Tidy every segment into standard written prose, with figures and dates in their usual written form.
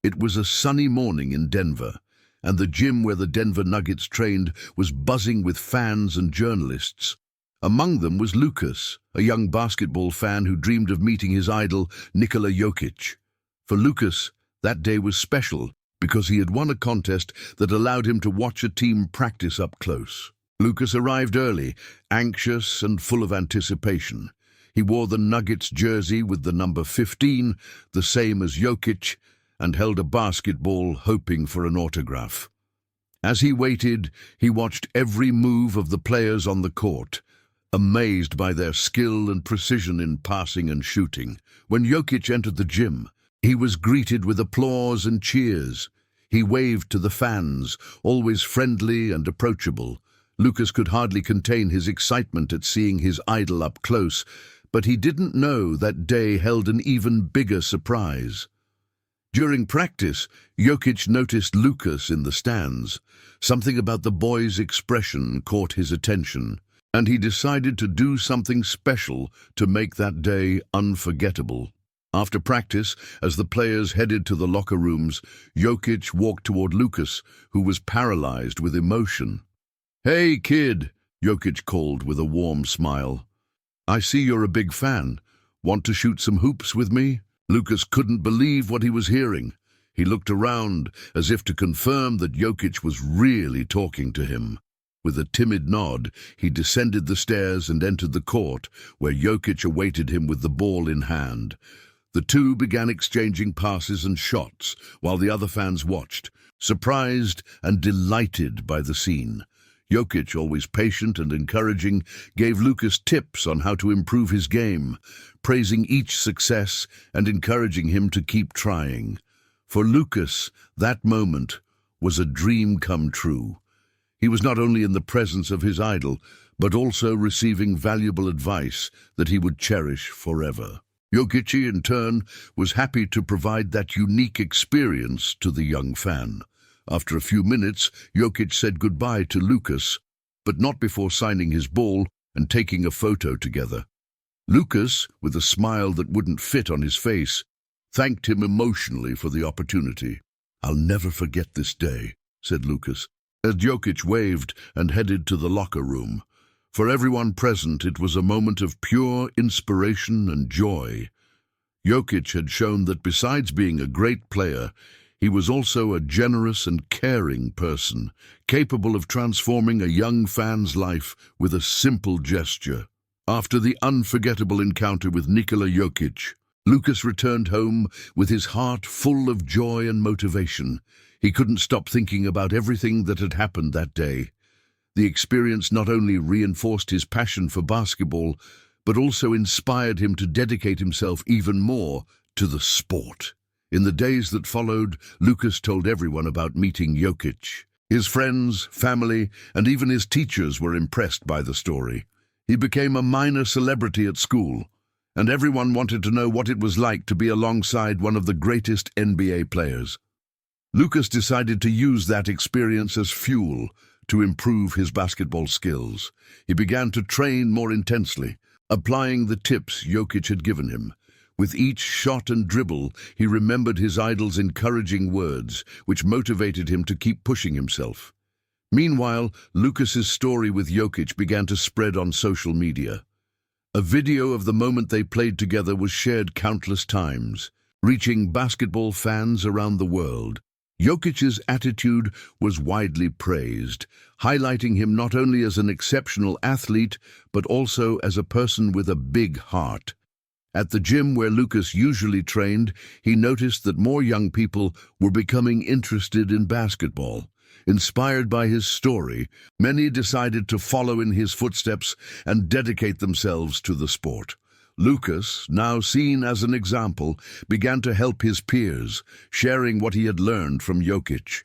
It was a sunny morning in Denver, and the gym where the Denver Nuggets trained was buzzing with fans and journalists. Among them was Lucas, a young basketball fan who dreamed of meeting his idol, NIKOLA Jokic. For Lucas, that day was special because he had won a contest that allowed him to watch a team practice up close. Lucas arrived early, anxious and full of anticipation. He wore the Nuggets jersey with the number 15, the same as Jokic, and held a basketball hoping for an autograph. As he waited, he watched every move of the players on the court, amazed by their skill and precision in passing and shooting. When Jokic entered the gym, he was greeted with applause and cheers. He waved to the fans, always friendly and approachable. Lucas could hardly contain his excitement at seeing his idol up close, but he didn't know that day held an even bigger surprise. During practice, Jokic noticed Lucas in the stands. Something about the boy's expression caught his attention, and he decided to do something special to make that day unforgettable. After practice, as the players headed to the locker rooms, Jokic walked toward Lucas, who was paralyzed with emotion. "Hey, kid," Jokic called with a warm smile. "I see you're a big fan. Want to shoot some hoops with me?" Lucas couldn't believe what he was hearing. He looked around as if to confirm that Jokic was really talking to him. With a timid nod, he descended the stairs and entered the court, where Jokic awaited him with the ball in hand. The two began exchanging passes and shots, while the other fans watched, surprised and delighted by the scene. Jokic, always patient and encouraging, gave Lucas tips on how to improve his game, praising each success and encouraging him to keep trying. For Lucas, that moment was a dream come true. He was not only in the presence of his idol, but also receiving valuable advice that he would cherish forever. Jokic, in turn, was happy to provide that unique experience to the young fan. After a few minutes, Jokic said goodbye to Lucas, but not before signing his ball and taking a photo together. Lucas, with a smile that wouldn't fit on his face, thanked him emotionally for the opportunity. "I'll never forget this day," said Lucas, as Jokic waved and headed to the locker room. For everyone present, it was a moment of pure inspiration and joy. Jokic had shown that besides being a great player, he was also a generous and caring person, capable of transforming a young fan's life with a simple gesture. After the unforgettable encounter with NIKOLA Jokic, Lucas returned home with his heart full of joy and motivation. He couldn't stop thinking about everything that had happened that day. The experience not only reinforced his passion for basketball, but also inspired him to dedicate himself even more to the sport. In the days that followed, Lucas told everyone about meeting Jokic. His friends, family, and even his teachers were impressed by the story. He became a minor celebrity at school, and everyone wanted to know what it was like to be alongside one of the greatest NBA players. Lucas decided to use that experience as fuel to improve his basketball skills. He began to train more intensely, applying the tips Jokic had given him. With each shot and dribble, he remembered his idol's encouraging words, which motivated him to keep pushing himself. Meanwhile, Lucas's story with Jokic began to spread on social media. A video of the moment they played together was shared countless times, reaching basketball fans around the world. Jokic's attitude was widely praised, highlighting him not only as an exceptional athlete, but also as a person with a big heart. At the gym where Lucas usually trained, he noticed that more young people were becoming interested in basketball. Inspired by his story, many decided to follow in his footsteps and dedicate themselves to the sport. Lucas, now seen as an example, began to help his peers, sharing what he had learned from Jokic.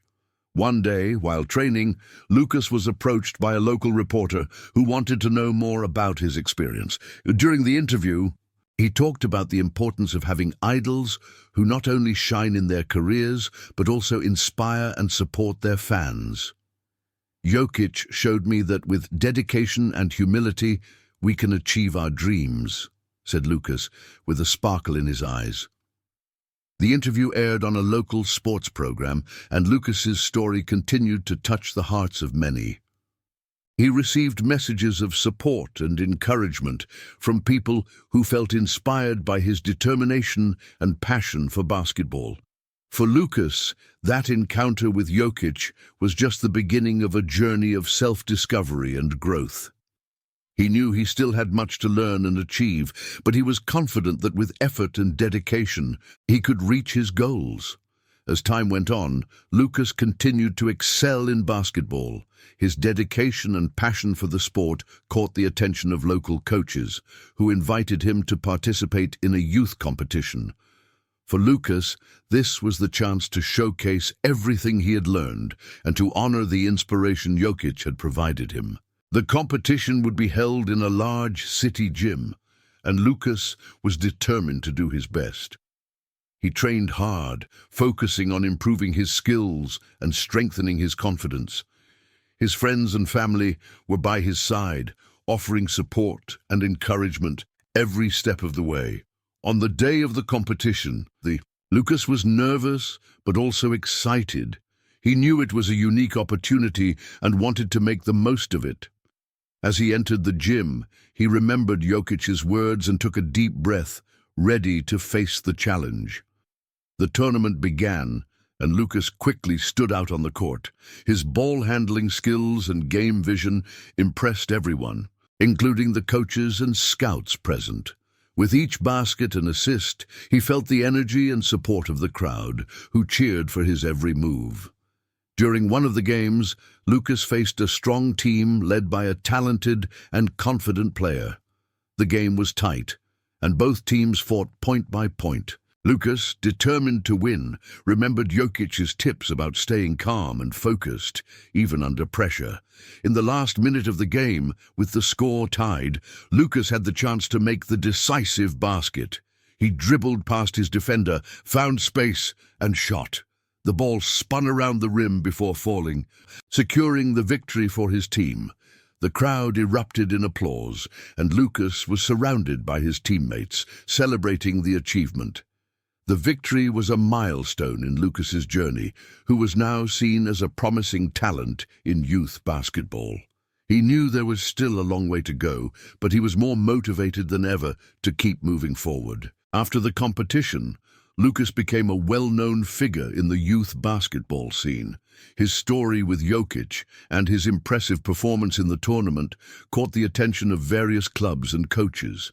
One day, while training, Lucas was approached by a local reporter who wanted to know more about his experience. During the interview, he talked about the importance of having idols who not only shine in their careers, but also inspire and support their fans. "Jokic showed me that with dedication and humility, we can achieve our dreams," said Lucas, with a sparkle in his eyes. The interview aired on a local sports program, and Lucas's story continued to touch the hearts of many. He received messages of support and encouragement from people who felt inspired by his determination and passion for basketball. For Lucas, that encounter with Jokic was just the beginning of a journey of self-discovery and growth. He knew he still had much to learn and achieve, but he was confident that with effort and dedication, he could reach his goals. As time went on, Lucas continued to excel in basketball. His dedication and passion for the sport caught the attention of local coaches, who invited him to participate in a youth competition. For Lucas, this was the chance to showcase everything he had learned and to honor the inspiration Jokic had provided him. The competition would be held in a large city gym, and Lucas was determined to do his best. He trained hard, focusing on improving his skills and strengthening his confidence. His friends and family were by his side, offering support and encouragement every step of the way. On the day of the competition, Lucas was nervous but also excited. He knew it was a unique opportunity and wanted to make the most of it. As he entered the gym, he remembered Jokic's words and took a deep breath, ready to face the challenge. The tournament began, and Lucas quickly stood out on the court. His ball-handling skills and game vision impressed everyone, including the coaches and scouts present. With each basket and assist, he felt the energy and support of the crowd, who cheered for his every move. During one of the games, Lucas faced a strong team led by a talented and confident player. The game was tight, and both teams fought point by point. Lucas, determined to win, remembered Jokic's tips about staying calm and focused, even under pressure. In the last minute of the game, with the score tied, Lucas had the chance to make the decisive basket. He dribbled past his defender, found space, and shot. The ball spun around the rim before falling, securing the victory for his team. The crowd erupted in applause, and Lucas was surrounded by his teammates, celebrating the achievement. The victory was a milestone in Lucas's journey, who was now seen as a promising talent in youth basketball. He knew there was still a long way to go, but he was more motivated than ever to keep moving forward. After the competition, Lucas became a well-known figure in the youth basketball scene. His story with Jokic and his impressive performance in the tournament caught the attention of various clubs and coaches.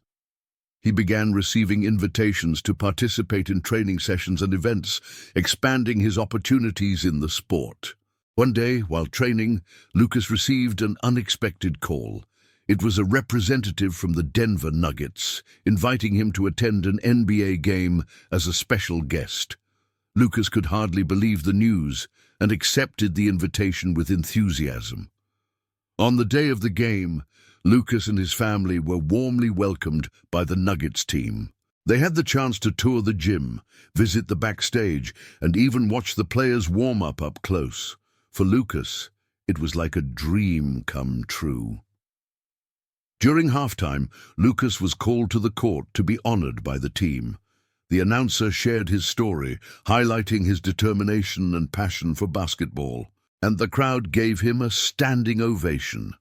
He began receiving invitations to participate in training sessions and events, expanding his opportunities in the sport. One day, while training, Lucas received an unexpected call. It was a representative from the Denver Nuggets, inviting him to attend an NBA game as a special guest. Lucas could hardly believe the news and accepted the invitation with enthusiasm. On the day of the game, Lucas and his family were warmly welcomed by the Nuggets team. They had the chance to tour the gym, visit the backstage, and even watch the players warm up close. For Lucas, it was like a dream come true. During halftime, Lucas was called to the court to be honored by the team. The announcer shared his story, highlighting his determination and passion for basketball, and the crowd gave him a standing ovation.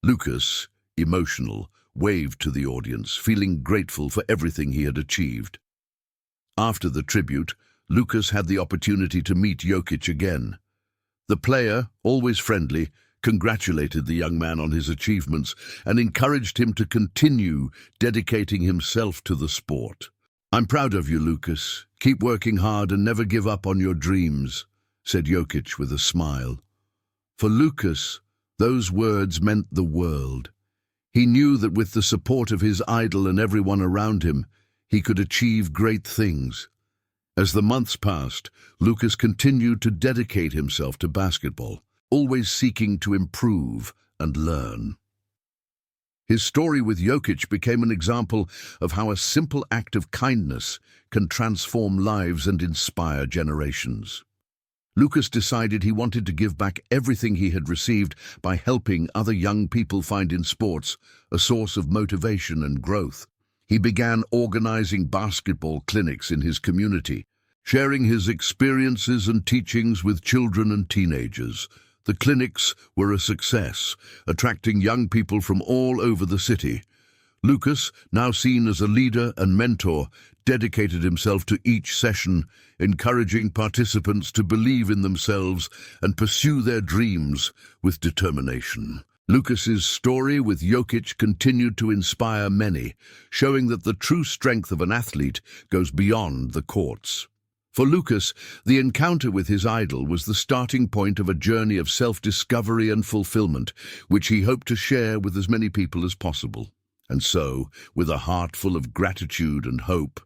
Lucas, emotional, waved to the audience, feeling grateful for everything he had achieved. After the tribute, Lucas had the opportunity to meet Jokic again. The player, always friendly, congratulated the young man on his achievements and encouraged him to continue dedicating himself to the sport. "I'm proud of you, Lucas. Keep working hard and never give up on your dreams," said Jokic with a smile. For Lucas, those words meant the world. He knew that with the support of his idol and everyone around him, he could achieve great things. As the months passed, Lucas continued to dedicate himself to basketball, always seeking to improve and learn. His story with Jokic became an example of how a simple act of kindness can transform lives and inspire generations. Lucas decided he wanted to give back everything he had received by helping other young people find in sports a source of motivation and growth. He began organizing basketball clinics in his community, sharing his experiences and teachings with children and teenagers. The clinics were a success, attracting young people from all over the city. Lucas, now seen as a leader and mentor, dedicated himself to each session, encouraging participants to believe in themselves and pursue their dreams with determination. Lucas's story with JOVIC continued to inspire many, showing that the true strength of an athlete goes beyond the courts. For Lucas, the encounter with his idol was the starting point of a journey of self-discovery and fulfillment, which he hoped to share with as many people as possible. And so, with a heart full of gratitude and hope,